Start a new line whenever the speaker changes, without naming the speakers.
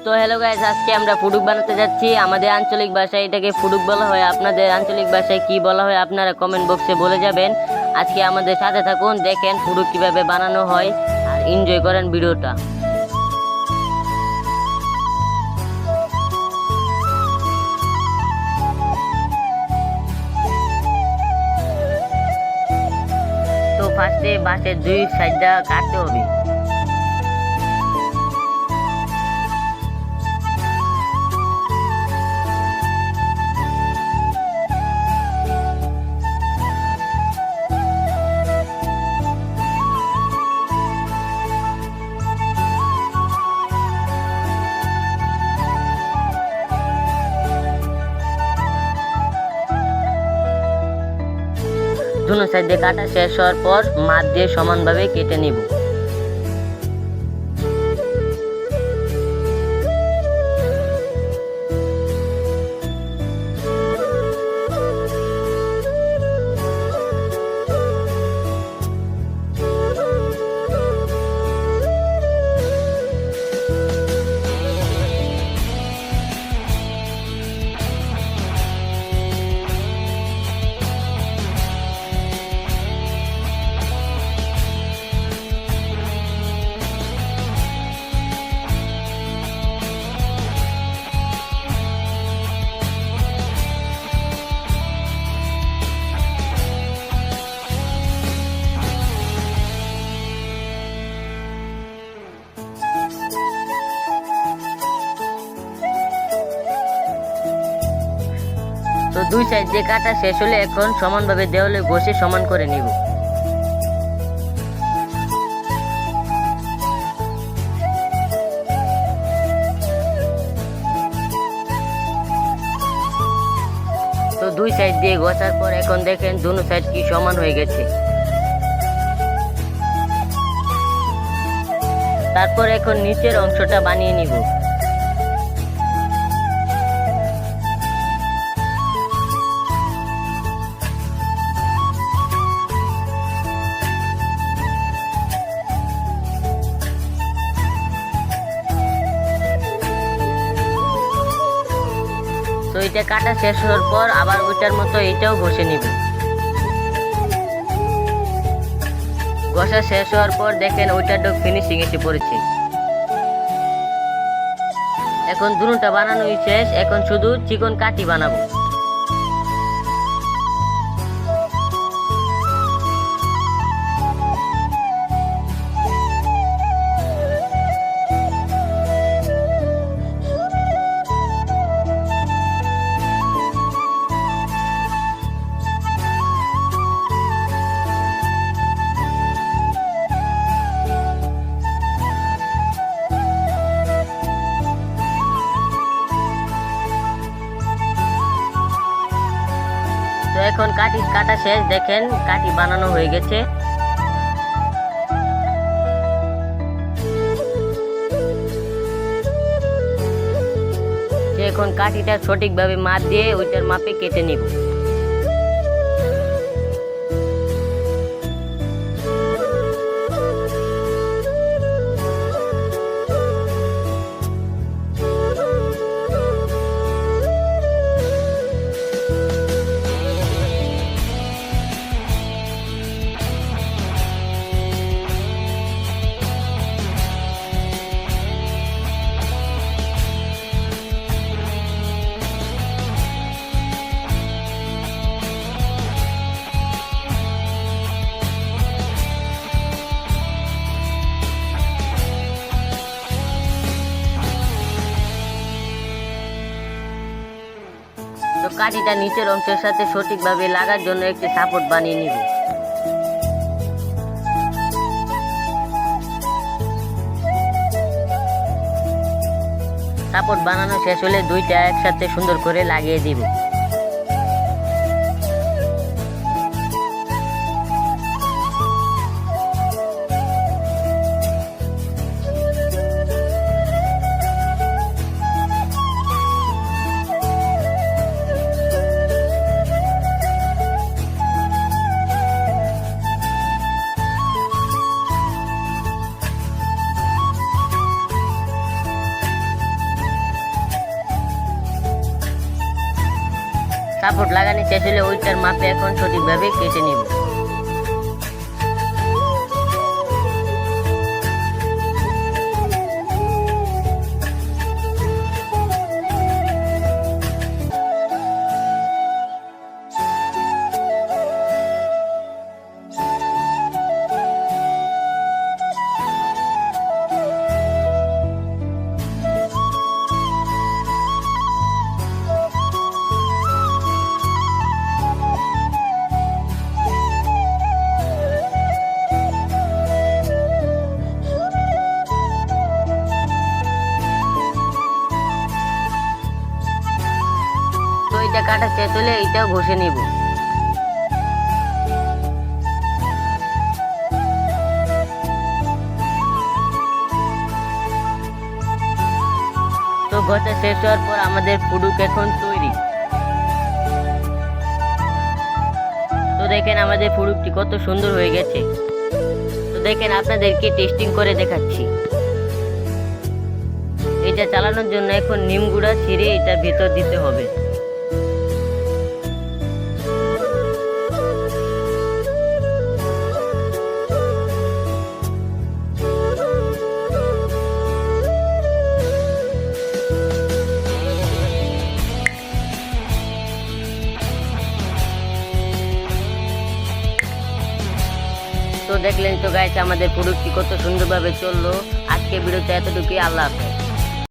তো hello guys, আজকে আমরা ফুডুক বানাতে যাচ্ছি। আমাদের আঞ্চলিক ভাষায় এটাকে ফুডুক বলা হয়। আপনাদের আঞ্চলিক ভাষায় কি বলা হয় আপনারা কমেন্ট বক্সে বলে যাবেন। আজকে আমাদের সাথে থাকুন, দেখেন ফুডুক কিভাবে বানানো হয় আর এনজয় করেন ভিডিওটা। তো ফার্স্টে বাঁশের দুই সাইডটা কাটতে হবে। দুনো সাইড দিয়ে কাটা শেষ হওয়ার পর মাছ দিয়ে সমানভাবে কেটে নিব। তো দুই সাইড দিয়ে কাটা শেষ হলে এখন সমানভাবে দেওয়ালে ঘষে সমান করে নিব। তো দুই সাইড দিয়ে ঘষার পর এখন দেখেন দুনো সাইড কি সমান হয়ে গেছে। তারপর এখন নিচের অংশটা বানিয়ে নিব। তো এটা কাটা শেষ হওয়ার পর আবার ওইটার মতো এটাও ঘষে নিব। ঘষা শেষ হওয়ার পর দেখেন ওইটারও ফিনিশিং এসে পড়েছে। এখন দুটোটা বানানোই শেষ, এখন শুধু চিকন কাঠি বানাবো। তো এখন কাঠি কাটা শেষ, দেখেন কাঠি বানানো হয়ে গেছে। এখন কাঠিটা সঠিকভাবে মাপ দিয়ে ওইটার মাপে কেটে নিব। তো কাঠিটা নিচের অংশের সাথে সঠিকভাবে লাগার জন্য একটি সাপোর্ট বানিয়ে নিব। সাপোর্ট বানানো শেষ হলে দুইটা একসাথে সুন্দর করে লাগিয়ে দিব। সাপোর্ট লাগানো শেষ হলে ওইটার মাপে এখন সঠিকভাবে কেটে নেব। তো এটা কাটা শেষ হলে এইটাও ঘষে নিব। তো ঘষা শেষ হওয়ার পর আমাদের ফুডুক এখন তৈরি। তো দেখেন আমাদের ফুডুকটি কত সুন্দর হয়ে গেছে। তো দেখেন আপনাদেরকে টেস্টিং করে দেখাচ্ছি। এটা চালানোর জন্য এখন নিম গুঁড়া ছিঁড়ে এটার ভেতর দিতে হবে। তো দেখলেন তো গাইস আমাদের প্রোডাক্টটি কত সুন্দরভাবে চললো। আজকে ভিডিওতে এতটুকুই। আল্লাহ হাফেজ।